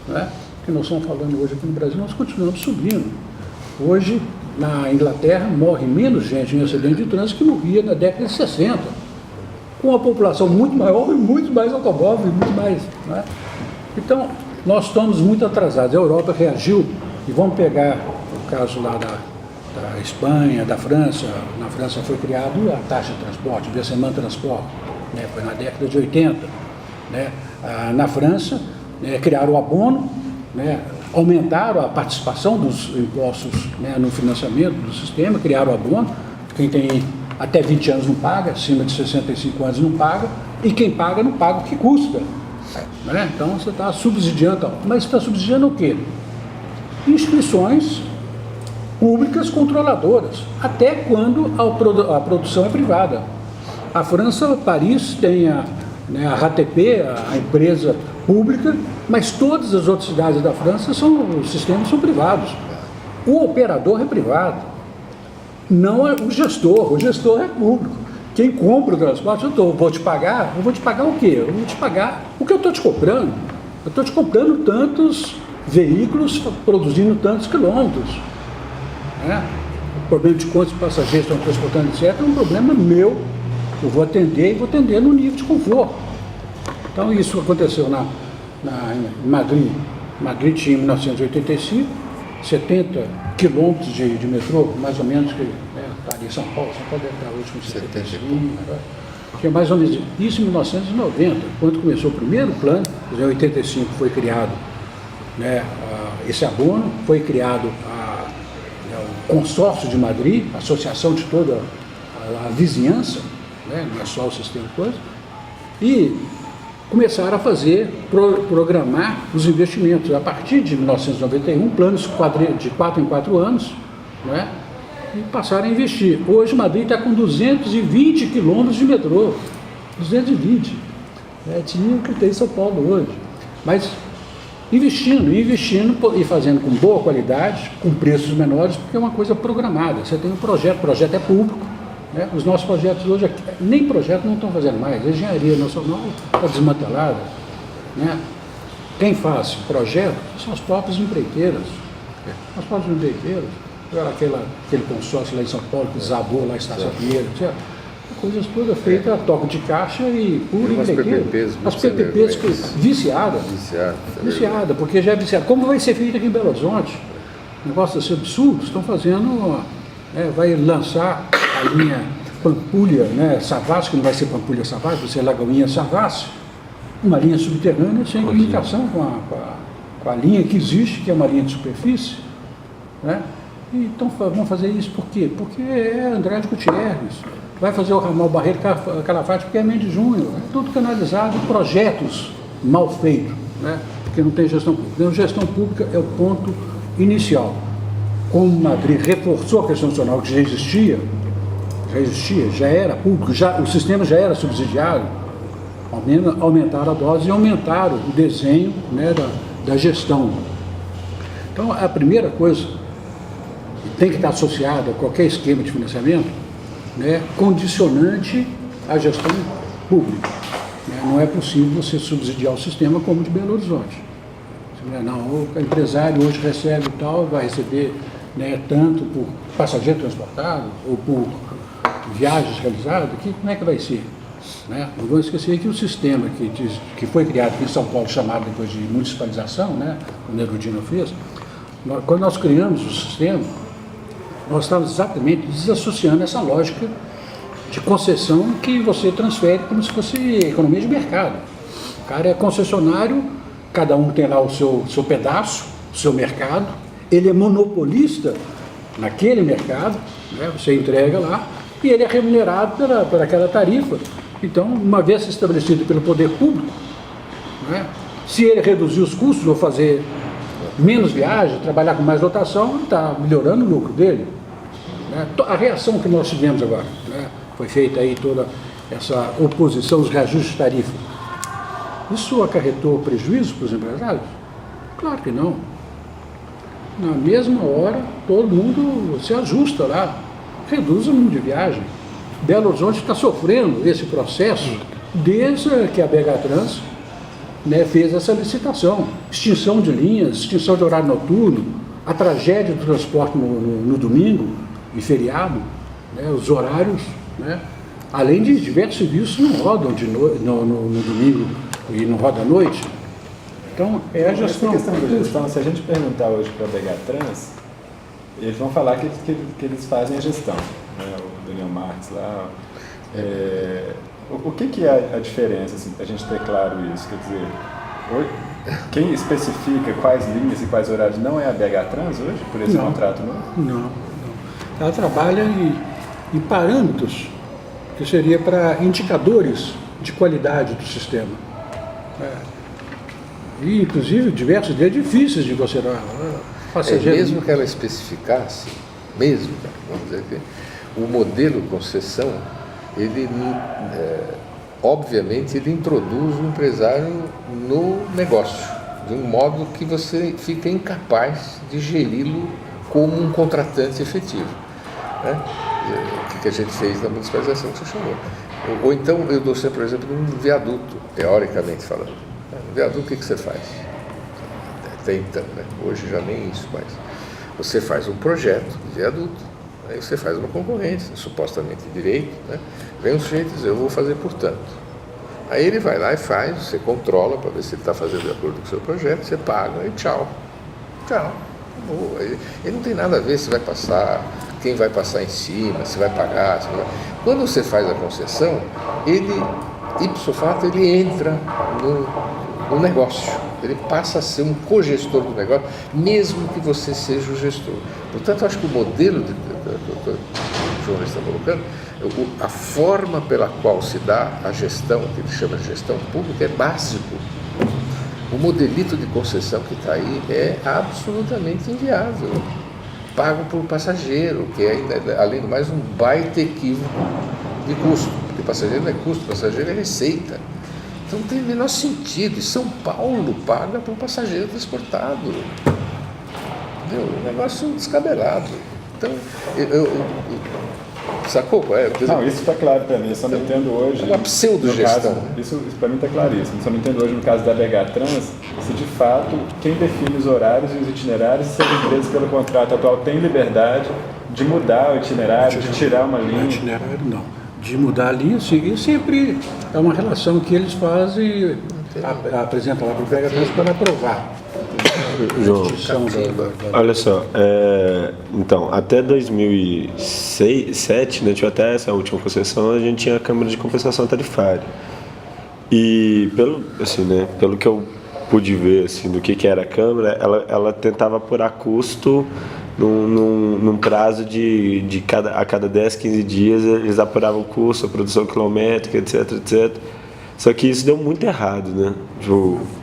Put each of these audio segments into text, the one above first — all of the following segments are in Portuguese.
né, que nós estamos falando hoje aqui no Brasil, nós continuamos subindo. Hoje, na Inglaterra, morre menos gente em acidente de trânsito que morria na década de 60, com uma população muito maior e muito mais automóvel, muito mais, né? Então, nós estamos muito atrasados. A Europa reagiu, e vamos pegar o caso lá da Espanha, da França. Na França foi criada a taxa de transporte, o Versement Transport, né? Foi na década de 80. Né? Na França, criaram o abono, né? Aumentaram a participação dos impostos, né, no financiamento do sistema, criaram o abono. Quem tem até 20 anos não paga, acima de 65 anos não paga, e quem paga não paga o que custa. Né? Então você está subsidiando, mas você está subsidiando o quê? Instituições públicas controladoras, até quando a produção é privada. A França, Paris, tem a RATP, a empresa pública, mas todas as outras cidades da França, os sistemas são privados. O operador é privado, não é o gestor é público. Quem compra o transporte, eu vou te pagar o quê? Eu vou te pagar o que eu estou te comprando. Eu estou te comprando tantos veículos, produzindo tantos quilômetros. Né? O problema de quantos passageiros estão transportando, etc., é um problema meu. Eu vou atender e vou atender no nível de conforto. Então, isso aconteceu em Madrid. Madrid tinha em 1985, 70 quilômetros de metrô, mais ou menos, que está ali em São Paulo deve estar hoje com 75, tinha mais ou menos isso em 1990, quando começou o primeiro plano, em 85 foi criado, né, esse abono, foi criado o consórcio de Madrid, a associação de toda a vizinhança, né, não é só o sistema de coisas, e começaram a programar os investimentos. A partir de 1991, planos de 4 em 4 anos, né, e passaram a investir. Hoje, Madrid está com 220 quilômetros de metrô. 220. Tinha o que tem em São Paulo hoje. Mas investindo e fazendo com boa qualidade, com preços menores, porque é uma coisa programada. Você tem um projeto, o projeto é público. Né? Os nossos projetos hoje, nem projeto não estão fazendo mais. A engenharia nacional está desmantelada. Né? Quem faz projeto são as próprias empreiteiras. As próprias empreiteiras. Aquele consórcio lá em São Paulo que desabou lá em Estação Pinheiro, etc. Coisas todas feitas a toque de caixa e pura empreiteira. As PPPs viciadas, porque já é viciada. Como vai ser feito aqui em Belo Horizonte? Um negócio assim absurdo. Estão fazendo, vai lançar a linha Pampulha, né, Savassi, que não vai ser Pampulha Savassi, vai ser Lagoinha Savassi, uma linha subterrânea sem comunicação com a linha que existe, que é uma linha de superfície. Né? Então vão fazer isso por quê? Porque é Andrade Gutierrez, vai fazer o ramal Barreiro Calafate porque é Mendes Júnior, tudo canalizado, projetos mal feitos, né? Porque não tem gestão pública. Então, gestão pública é o ponto inicial. Como Madrid reforçou a questão nacional que já existia, já era público, o sistema já era subsidiado, aumentaram a dose e aumentaram o desenho, né, da gestão. Então, a primeira coisa tem que estar associada a qualquer esquema de financiamento, né, condicionante à gestão pública. Né? Não é possível você subsidiar o sistema como de Belo Horizonte. Não, o empresário hoje recebe tal, vai receber, né, tanto por passageiro transportado ou por viagens realizadas, como é que vai ser? Né? Não vamos esquecer que o sistema que foi criado aqui em São Paulo, chamado depois de municipalização, né, o Nerudino fez, quando nós criamos o sistema, nós estávamos exatamente desassociando essa lógica de concessão que você transfere como se fosse economia de mercado. O cara é concessionário, cada um tem lá o seu pedaço, o seu mercado, ele é monopolista naquele mercado, né, você entrega lá, e ele é remunerado por aquela tarifa. Então, uma vez estabelecido pelo poder público, né, se ele reduzir os custos ou fazer menos viagens, trabalhar com mais lotação, está melhorando o lucro dele. Né? A reação que nós tivemos agora, né, foi feita aí toda essa oposição aos reajustes de tarifa. Isso acarretou prejuízo para os empresários? Claro que não. Na mesma hora, todo mundo se ajusta lá, reduz o número de viagem. Belo Horizonte está sofrendo esse processo desde que a BH Trans né, fez essa licitação, extinção de linhas, extinção de horário noturno, a tragédia do transporte no domingo e feriado, né, os horários, né, além de diversos serviços não rodam no domingo e não rodam à noite. Então, é a gestão. Essa questão da gestão, se a gente perguntar hoje para a BH Trans, eles vão falar que eles fazem a gestão, né, o Daniel Marques lá. O que é a diferença, assim, a gente ter claro isso? Quer dizer, quem especifica quais linhas e quais horários não é a BH Trans hoje, por esse contrato novo? Não. Ela trabalha em parâmetros que seria para indicadores de qualidade do sistema. E, inclusive, diversos deles difíceis de você dar. Mesmo que ela especificasse, vamos dizer que o modelo concessão, ele, obviamente, ele introduz o empresário no negócio, de um modo que você fica incapaz de geri-lo como um contratante efetivo. Né? O que a gente fez na municipalização que você chamou. Ou então, eu dou sempre, por exemplo, um viaduto, teoricamente falando. No viaduto, o que você faz? Até então, né? Hoje já nem isso mais. Você faz um projeto de viaduto, aí você faz uma concorrência, supostamente direito, né? Vem um sujeito e diz, eu vou fazer por tanto. Aí ele vai lá e faz, você controla para ver se ele está fazendo de acordo com o seu projeto, você paga e tchau. Tchau. Ele não tem nada a ver se vai passar, quem vai passar em cima, se vai pagar. Se vai... Quando você faz a concessão, ele, ipso facto, ele entra no negócio. Ele passa a ser um cogestor do negócio, mesmo que você seja o gestor. Portanto, acho que o modelo que o João está colocando, a forma pela qual se dá a gestão, que ele chama de gestão pública, é básico. O modelito de concessão que está aí é absolutamente inviável. Pago por passageiro, que é, além do mais, um baita equívoco de custo. Porque passageiro não é custo, passageiro é receita. Então não tem o menor sentido. E São Paulo paga por passageiro transportado. Entendeu? Um negócio descabelado. Então, sacou? Não, isso está claro para mim, eu só não entendo hoje. É uma pseudo-gestão. Isso para mim está claríssimo. Só não entendo hoje no caso da BH Trans, se de fato quem define os horários e os itinerários, se as empresas pelo contrato atual têm liberdade de mudar o itinerário, de tirar uma linha. O itinerário não. De mudar a linha, sim. E sempre é uma relação que eles fazem, apresentam lá para o BH Trans para aprovar. João, olha só, então, até 2007, né, tive até essa última concessão, a gente tinha a Câmara de Compensação Tarifária. E pelo que eu pude ver assim, do que era a Câmara, ela tentava apurar custo num prazo a cada 10, 15 dias, eles apuravam o custo, a produção quilométrica, etc, etc. Só que isso deu muito errado, né?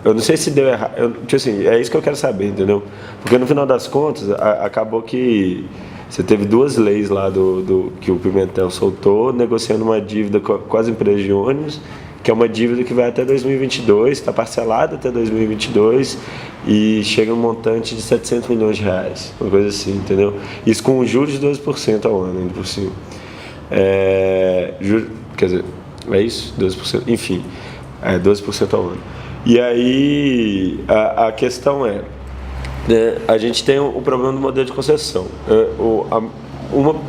Eu não sei se deu errado, é isso que eu quero saber, entendeu? Porque no final das contas, acabou que você teve duas leis lá que o Pimentel soltou, negociando uma dívida com as empresas de ônibus, que é uma dívida que vai até 2022, está parcelada até 2022 e chega a um montante de 700 milhões de reais, uma coisa assim, entendeu? Isso com juros de 12% ao ano, ainda por cima. Quer dizer... É isso? 12%? Enfim, 12% ao ano. E aí, a questão né, a gente tem o problema do modelo de concessão.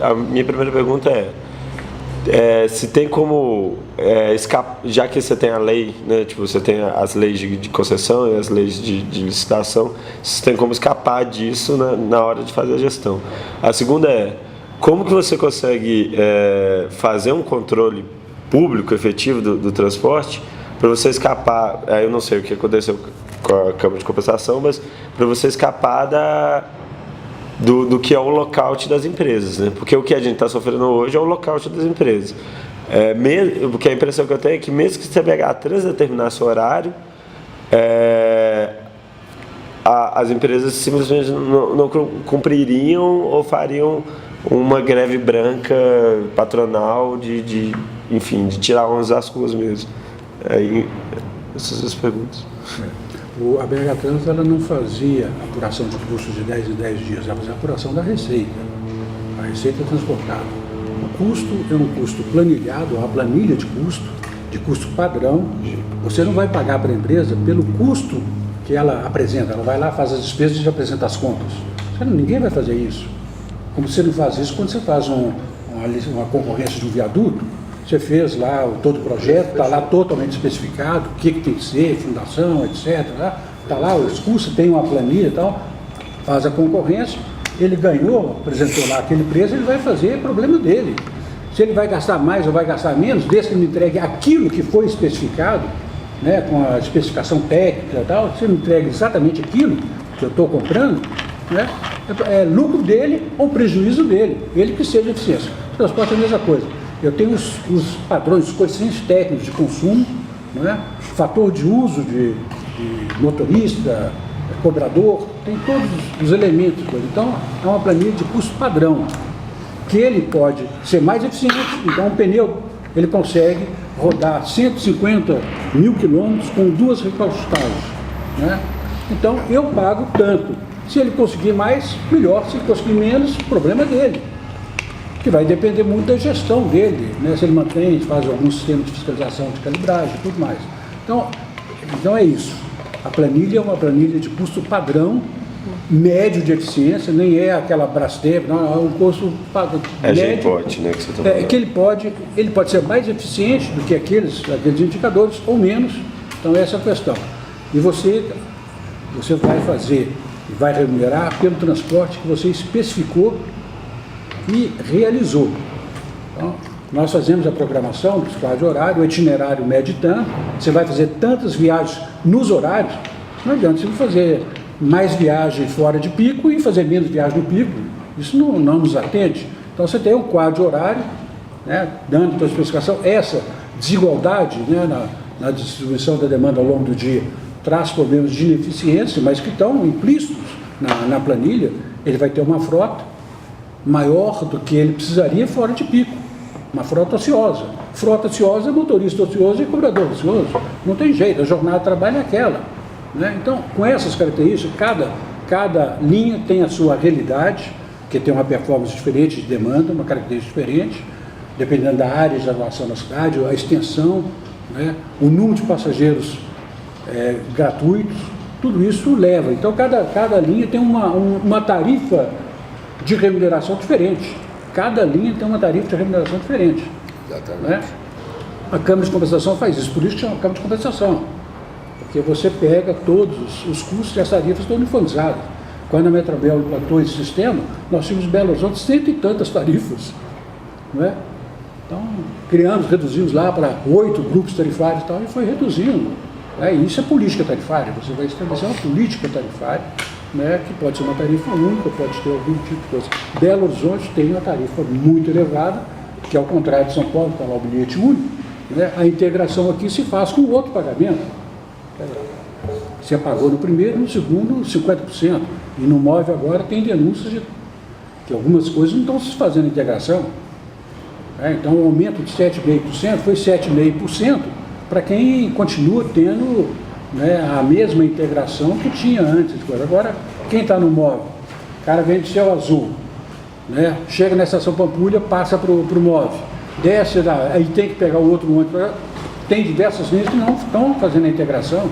A minha primeira pergunta se tem como escapar, já que você tem a lei, né, tipo, você tem as leis de concessão e as leis de licitação, você tem como escapar disso na hora de fazer a gestão. A segunda como que você consegue fazer um controle público efetivo do transporte para você escapar, eu não sei o que aconteceu com a Câmara de Compensação, mas para você escapar do que é o lockout das empresas, né? Porque o que a gente está sofrendo hoje é o lockout das empresas. Porque a impressão que eu tenho é que mesmo que você pegar a Trans determinasse o horário, as empresas simplesmente não cumpririam ou fariam uma greve branca patronal enfim, de tirar ônibus das ruas mesmo. Aí, essas duas perguntas. A BH Trans ela não fazia apuração de custos de 10 em 10 dias, ela fazia apuração da receita. A receita é transportada. O custo é um custo planilhado, uma planilha de custo, de custo padrão. Você não vai pagar para a empresa pelo custo que ela apresenta. Ela vai lá, faz as despesas e apresenta as contas. Ninguém vai fazer isso. Como você não faz isso quando você faz uma concorrência de um viaduto, você fez lá todo o projeto, está lá totalmente especificado, o que tem que ser, fundação, etc. Está lá os custos, tem uma planilha e tal, faz a concorrência, ele ganhou, apresentou lá aquele preço, ele vai fazer, é problema dele. Se ele vai gastar mais ou vai gastar menos, desde que ele entregue aquilo que foi especificado, né, com a especificação técnica e tal, se ele entregue exatamente aquilo que eu estou comprando, né, é lucro dele ou prejuízo dele, ele que seja eficiência. O transporte é a mesma coisa. Eu tenho os padrões, os coeficientes técnicos de consumo, né, fator de uso de motorista, cobrador, tem todos os elementos. Então, é uma planilha de custo padrão, que ele pode ser mais eficiente. Então, um pneu, ele consegue rodar 150 mil quilômetros com 2 recalchustagens, né? Então, eu pago tanto. Se ele conseguir mais, melhor. Se ele conseguir menos, o problema é dele, que vai depender muito da gestão dele, né? Se ele mantém, faz algum sistema de fiscalização, de calibragem e tudo mais. Então é isso. A planilha é uma planilha de custo padrão, médio de eficiência, nem é aquela Brastemp, não, é um custo médio. É GPOT, né, que você está falando. Que ele pode ser mais eficiente do que aqueles indicadores, ou menos. Então essa é a questão. E você vai fazer, vai remunerar pelo transporte que você especificou e realizou. Então, nós fazemos a programação do quadro de horário, o itinerário mede tanto, você vai fazer tantas viagens nos horários, não adianta você fazer mais viagem fora de pico e fazer menos viagem no pico, isso não nos atende. Então você tem um quadro de horário, né, dando a sua especificação, essa desigualdade, né, na distribuição da demanda ao longo do dia traz problemas de ineficiência, mas que estão implícitos na planilha. Ele vai ter uma frota maior do que ele precisaria fora de pico, uma frota ociosa. Frota ociosa é motorista ocioso e cobrador ocioso, não tem jeito, a jornada de trabalho é aquela, né? Então, com essas características, cada linha tem a sua realidade, que tem uma performance diferente de demanda, uma característica diferente, dependendo da área de atuação na cidade, a extensão, né, o número de passageiros gratuitos, tudo isso leva. Então, cada linha tem uma tarifa de remuneração diferente. Cada linha tem uma tarifa de remuneração diferente. Exatamente. Né? A Câmara de Compensação faz isso, por isso que chama Câmara de Compensação. Porque você pega todos os custos e as tarifas estão uniformizadas. Quando a Metrobel implantou esse sistema, nós tínhamos em Belo Horizonte 100 e tantas tarifas. Não é? Então, reduzimos lá para 8 grupos tarifários e tal, e foi reduzindo. E isso é política tarifária, você vai estabelecer uma política tarifária, né, que pode ser uma tarifa única, pode ter algum tipo de coisa. Belo Horizonte tem uma tarifa muito elevada, que ao contrário de São Paulo, está lá o bilhete único, né, a integração aqui se faz com outro pagamento. Você pagou no primeiro, no segundo, 50%. E no MOVE agora tem denúncias de que algumas coisas não estão se fazendo integração. Então o aumento de 7,5% foi 7,5% para quem continua tendo, né, a mesma integração que tinha antes. Agora, quem está no MOVE, o cara vem de Céu Azul, né, chega na estação Pampulha, passa para o MOVE, desce lá, aí tem que pegar o outro ônibus. Tem diversas linhas que não estão fazendo a integração.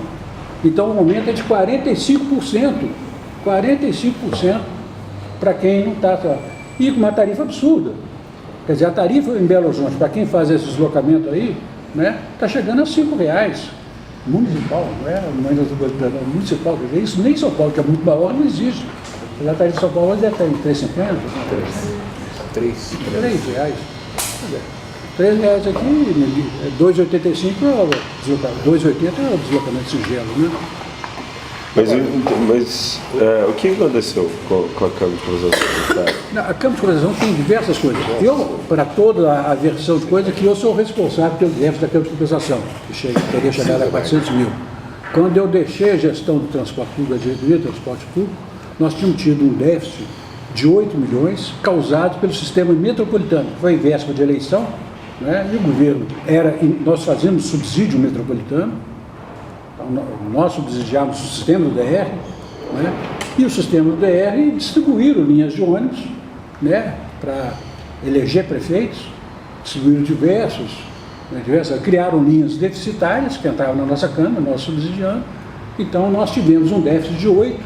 Então o aumento é de 45%. 45% para quem não está. E com uma tarifa absurda. Quer dizer, a tarifa em Belo Horizonte, para quem faz esse deslocamento aí, né, está chegando a R$5. Municipal, não é? Municipal, quer dizer, isso nem em São Paulo, que é muito maior, não existe. A tarifa de São Paulo deve estar em R$3,50. R$3. R$3 aqui, R$2,85 é o deslocamento. R$2,80 é o deslocamento singelo, né? Mas o que aconteceu com a Câmara de Compensação? A Câmara de Compensação tem diversas coisas. Eu, para toda a versão de coisa, que eu sou responsável pelo déficit da Câmara de Compensação, que teria chegado a 400 mil. Quando eu deixei a gestão do transporte público, a diretoria do transporte público, nós tínhamos tido um déficit de 8 milhões causado pelo sistema metropolitano, que foi em véspera de eleição, né, e o governo nós fazíamos subsídio metropolitano. Nós subsidiávamos o sistema do DR, né, e o sistema do DR distribuíram linhas de ônibus, né, para eleger prefeitos, distribuíram diversos, criaram linhas deficitárias que entravam na nossa Câmara, nós subsidiando, então nós tivemos um déficit de 8,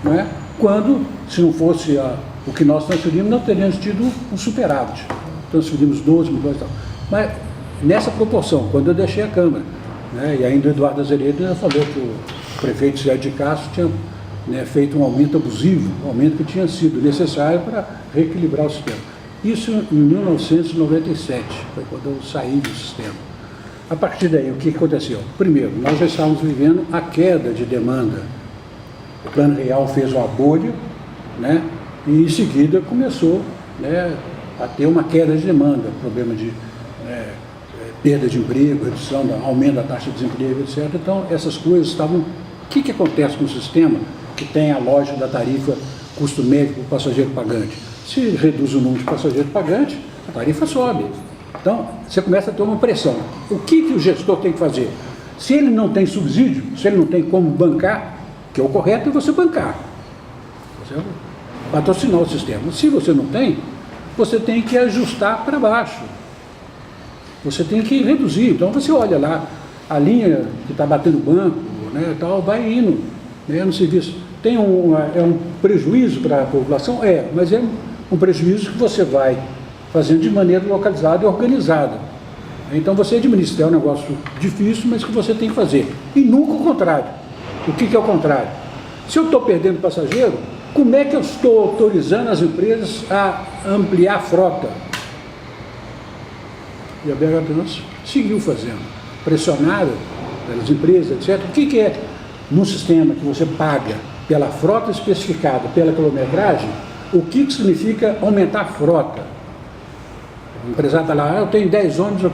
né? Quando, se não fosse o que nós transferimos, não teríamos tido um superávit, transferimos 12 milhões e tal. Mas nessa proporção, quando eu deixei a Câmara, né? E ainda o Eduardo Azeredo já falou que o prefeito Zé de Castro tinha, né, feito um aumento abusivo, um aumento que tinha sido necessário para reequilibrar o sistema. Isso em 1997, foi quando eu saí do sistema. A partir daí, o que aconteceu? Primeiro, nós já estávamos vivendo a queda de demanda. O Plano Real fez uma bolha, né, e em seguida começou, né, a ter uma queda de demanda, problema de perda de emprego, redução, aumento da taxa de desemprego, etc. Então, essas coisas estavam... O que acontece com o sistema que tem a lógica da tarifa custo médio para o passageiro pagante? Se reduz o número de passageiros pagantes, a tarifa sobe. Então, você começa a ter uma pressão. O que o gestor tem que fazer? Se ele não tem subsídio, se ele não tem como bancar, que é o correto é você bancar. Você patrocinar o sistema. Se você não tem, você tem que ajustar para baixo. Você tem que reduzir. Então, você olha lá, a linha que está batendo o banco, né, tal, vai indo, né, no serviço. Tem um prejuízo para a população? Mas é um prejuízo que você vai fazendo de maneira localizada e organizada. Então você administra, é um negócio difícil, mas que você tem que fazer. E nunca o contrário. O que é o contrário? Se eu estou perdendo passageiro, como é que eu estou autorizando as empresas a ampliar a frota? E a BH Trans seguiu fazendo, pressionada pelas empresas, etc. O que é, num sistema que você paga pela frota especificada, pela quilometragem, o que significa aumentar a frota? O empresário está lá, eu tenho 10 ônibus,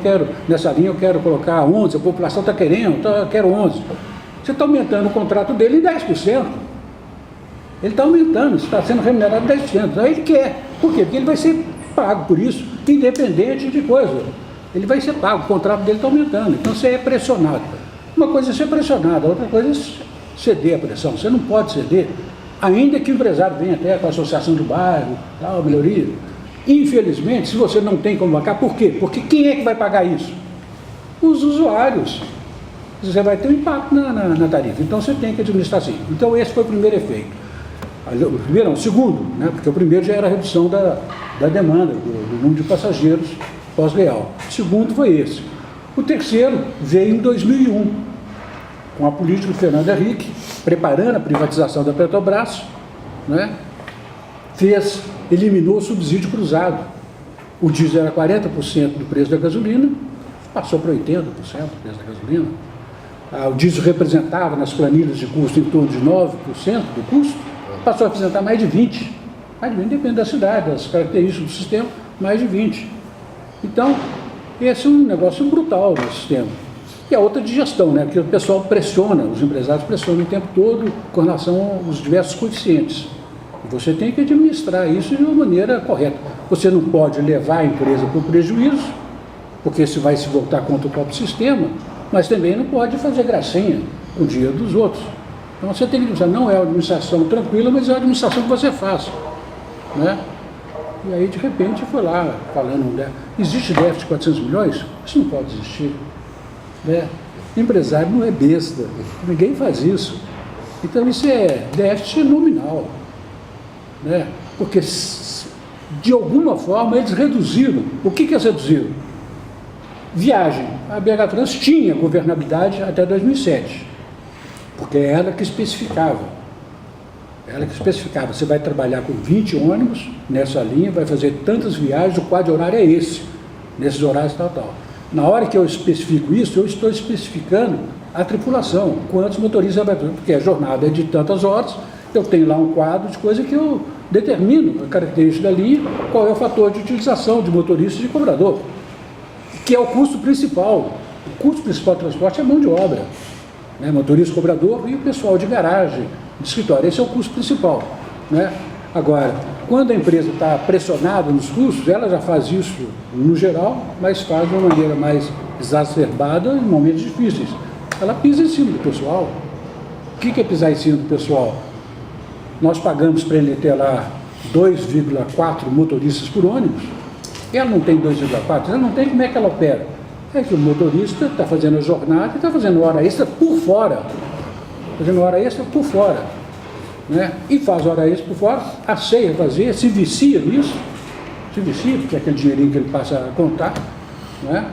nessa linha eu quero colocar 11, a população está querendo, então eu quero 11. Você está aumentando o contrato dele em 10%. Ele está aumentando, você está sendo remunerado em 10%. Então ele quer. Por quê? Porque ele vai ser pago por isso, independente de coisa. Ele vai ser pago, o contrato dele está aumentando. Então você é pressionado. Uma coisa é ser pressionado, a outra coisa é ceder a pressão. Você não pode ceder, ainda que o empresário venha até com a associação do bairro, tal, melhoria. Infelizmente, se você não tem como bancar, por quê? Porque quem é que vai pagar isso? Os usuários. Você vai ter um impacto na tarifa. Então você tem que administrar assim. Então esse foi o primeiro efeito. O primeiro não, o segundo, né? Porque o primeiro já era a redução da demanda, do número de passageiros pós-leal. O segundo foi esse. O terceiro veio em 2001, com a política do Fernando Henrique, preparando a privatização da Petrobras, né? Eliminou o subsídio cruzado. O diesel era 40% do preço da gasolina, passou para 80% do preço da gasolina. O diesel representava nas planilhas de custo em torno de 9% do custo, passou a representar mais de 20%. Mais de 20%, depende da cidade, das características do sistema, mais de 20%. Então, esse é um negócio brutal no sistema. E a outra de gestão, né? Porque o pessoal pressiona, os empresários pressionam o tempo todo com relação aos diversos coeficientes. E você tem que administrar isso de uma maneira correta. Você não pode levar a empresa para o prejuízo, porque isso vai se voltar contra o próprio sistema, mas também não pode fazer gracinha com o dinheiro dos outros. Então você tem que dizer, não é uma administração tranquila, mas é uma administração que você faz, né? E aí, de repente, foi lá falando, né? Existe déficit de 400 milhões? Isso não pode existir, né? Empresário não é besta, ninguém faz isso. Então isso é déficit nominal, né? Porque de alguma forma eles reduziram. O que eles reduziram? Viagem. A BH Trans tinha governabilidade até 2007, porque é ela que especificava. Ela que especificava, você vai trabalhar com 20 ônibus nessa linha, vai fazer tantas viagens, o quadro horário é esse, nesses horários tal. Na hora que eu especifico isso, eu estou especificando a tripulação, quantos motoristas vai ter, porque a jornada é de tantas horas, eu tenho lá um quadro de coisa que eu determino a característica da linha, qual é o fator de utilização de motorista e de cobrador, que é o custo principal. O custo principal do transporte é a mão de obra, né? Motorista, cobrador e o pessoal de garagem, de escritório. Esse é o custo principal, né? Agora, quando a empresa está pressionada nos custos, ela já faz isso no geral, mas faz de uma maneira mais exacerbada em momentos difíceis. Ela pisa em cima do pessoal. O que é pisar em cima do pessoal? Nós pagamos para ele ter lá 2,4 motoristas por ônibus. Ela não tem 2,4, ela não tem, como é que ela opera? é que o motorista está fazendo a jornada e está fazendo hora extra por fora. Fazendo hora extra por fora. Né? E faz hora extra por fora, aceita fazer, se vicia nisso, porque é aquele dinheirinho que ele passa a contar, né?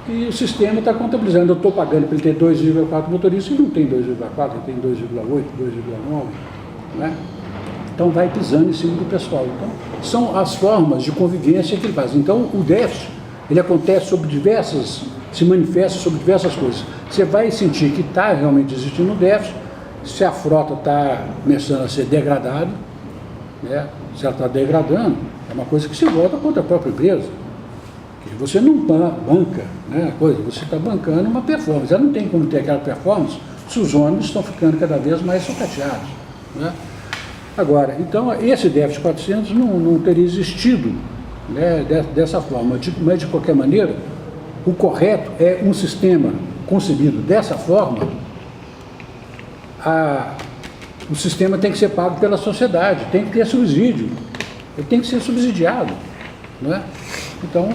E o sistema está contabilizando. Eu estou pagando para ele ter 2,4 motoristas e não tem 2,4, ele tem 2,8, 2,9. Né? Então vai pisando em cima do pessoal. Então, são as formas de convivência que ele faz. Então o déficit, ele acontece se manifesta sobre diversas coisas. Você vai sentir que está realmente existindo um déficit, se a frota está começando a ser degradada, né? Se ela está degradando, é uma coisa que se volta contra a própria empresa. Que você não banca, né, coisa, você está bancando uma performance. Ela não tem como ter aquela performance se os ônibus estão ficando cada vez mais sucateados. Né? Agora, então, esse déficit 400 não teria existido, né, dessa forma. Mas, de qualquer maneira, o correto é um sistema concebido dessa forma. O sistema tem que ser pago pela sociedade, tem que ter subsídio, ele tem que ser subsidiado. Né? Então,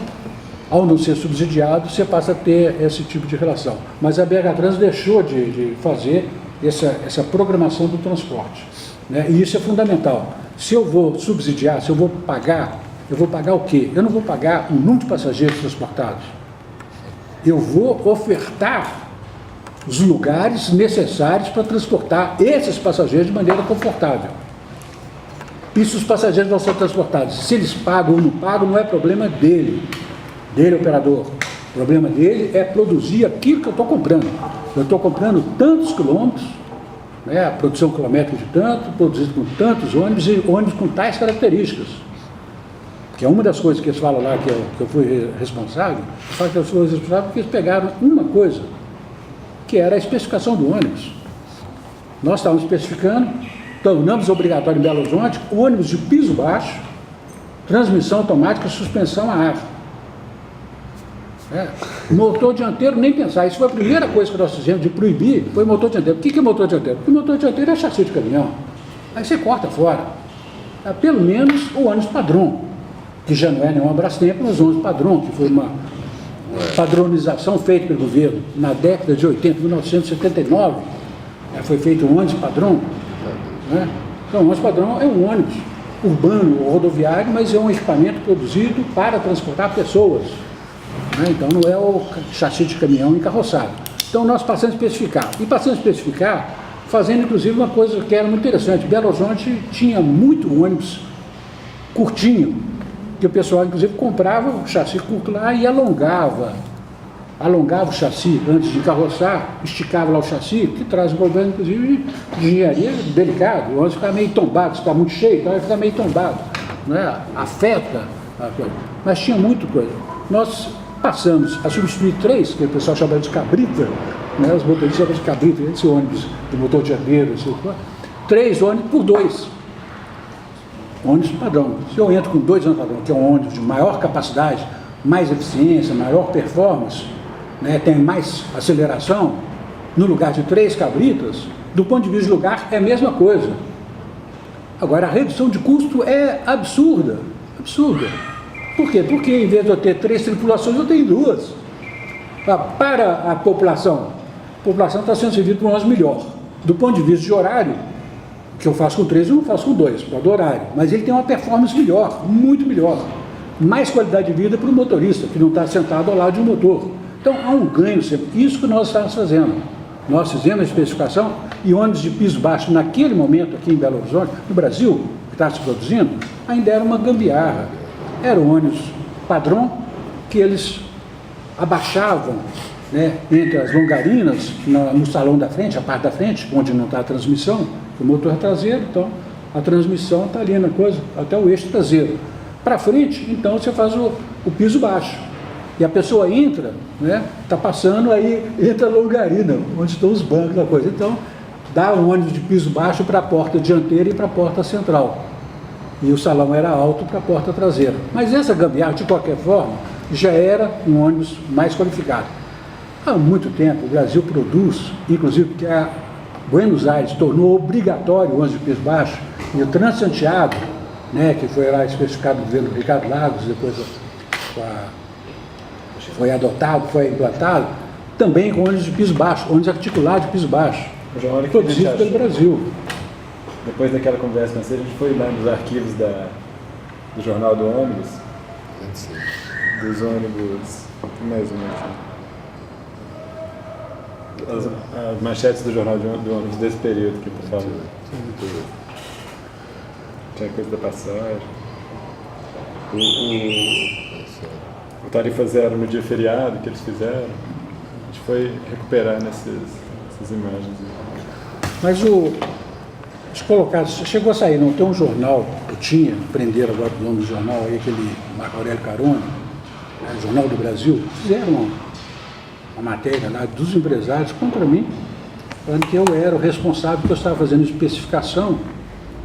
ao não ser subsidiado, você passa a ter esse tipo de relação. Mas a BH Trans deixou de fazer essa programação do transporte. Né? E isso é fundamental. Se eu vou subsidiar, se eu vou pagar o quê? Eu não vou pagar o número de passageiros transportados. Eu vou ofertar os lugares necessários para transportar esses passageiros de maneira confortável. E se os passageiros vão ser transportados, se eles pagam ou não pagam, não é problema dele, operador. O problema dele é produzir aquilo que eu estou comprando. Eu estou comprando tantos quilômetros, né, a produção quilométrica de tanto, produzido com tantos ônibus e ônibus com tais características. Que é uma das coisas que eles falam lá, que eu fui responsável, que eu fui responsável porque eles pegaram uma coisa, que era a especificação do ônibus. Nós estávamos especificando, tornamos obrigatório em Belo Horizonte, ônibus de piso baixo, transmissão automática, suspensão a ar. Motor dianteiro, nem pensar. Isso foi a primeira coisa que nós fizemos de proibir, foi motor dianteiro. O que é motor dianteiro? Porque motor dianteiro é chassi de caminhão. Aí você corta fora. Pelo menos o ônibus padrão, que já não é nenhum Brastemp, mas o ônibus padrão, que foi uma padronização feita pelo governo na década de 80, 1979, foi feito um ônibus padrão. Né? Então, o ônibus padrão é um ônibus urbano ou rodoviário, mas é um equipamento produzido para transportar pessoas. Né? Então, não é o chassi de caminhão encarroçado. Então, nós passamos a especificar. E passamos a especificar, fazendo inclusive uma coisa que era muito interessante. Belo Horizonte tinha muito ônibus curtinho, que o pessoal, inclusive, comprava o chassi curto lá e alongava o chassi antes de encarroçar, esticava lá o chassi, que traz um problema, inclusive, de engenharia delicado. O ônibus fica meio tombado, se está muito cheio, então vai ficar meio tombado. Né? Afeta a coisa. Mas tinha muito coisa. Nós passamos a substituir 3, que o pessoal chama de cabrita, né? Os motoristas chamam de cabrita, esse ônibus de motor dianteiro, 3 ônibus por 2. Ônibus padrão. Se eu entro com 2 ônibus padrão, que é um ônibus de maior capacidade, mais eficiência, maior performance, né, tem mais aceleração, no lugar de 3 cabritas, do ponto de vista de lugar é a mesma coisa. Agora, a redução de custo é absurda. Por quê? Porque em vez de eu ter 3 tripulações, eu tenho 2. Para a população está sendo servida por um ônibus melhor. Do ponto de vista de horário, que eu faço com 3, eu não faço com 2, por causa do horário. Mas ele tem uma performance melhor, muito melhor. Mais qualidade de vida para o motorista, que não está sentado ao lado de um motor. Então, há um ganho sempre. Isso que nós estávamos fazendo. Nós fizemos a especificação e ônibus de piso baixo, naquele momento aqui em Belo Horizonte, no Brasil, que estava se produzindo, ainda era uma gambiarra. Era um ônibus padrão que eles abaixavam, né, entre as longarinas, no salão da frente, a parte da frente, onde não está a transmissão, o motor é traseiro, então a transmissão está ali na coisa, até o eixo traseiro. Para frente, então você faz o piso baixo. E a pessoa entra, né, está passando, aí entra a longarina, onde estão os bancos da coisa. Então, dá um ônibus de piso baixo para a porta dianteira e para a porta central. E o salão era alto para a porta traseira. Mas essa gambiarra, de qualquer forma, já era um ônibus mais qualificado. Há muito tempo, o Brasil produz, inclusive porque a Buenos Aires tornou obrigatório o ônibus de piso baixo, e o Transantiago, né, que foi lá especificado no governo Ricardo Lagos, depois com a foi adotado, foi implantado, também com ônibus de piso baixo, ônibus articulado de piso baixo, João, olha o que produzido a gente pelo achou. Brasil. Depois daquela conversa com você, a gente foi lá nos arquivos do Jornal do Ônibus, dos ônibus, mais ou menos, as manchetes do Jornal do Ônibus desse período que eu tô falando. Tinha coisa da passagem. O Tarifa Zero no dia feriado que eles fizeram. A gente foi recuperar essas imagens. Mas os colocados, chegou a sair, não tem um jornal, eu tinha, prenderam agora o nome do jornal, aí, aquele Marco Aurélio Carona, né, Jornal do Brasil, fizeram uma matéria lá dos empresários contra mim, falando que eu era o responsável, que eu estava fazendo especificação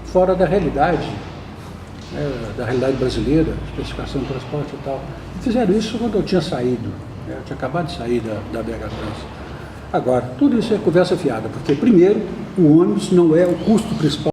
fora da realidade, né, da realidade brasileira, especificação de transporte e tal. E fizeram isso quando eu tinha saído, né, eu tinha acabado de sair da BH Trans. Agora, tudo isso é conversa fiada, porque primeiro, o ônibus não é o custo principal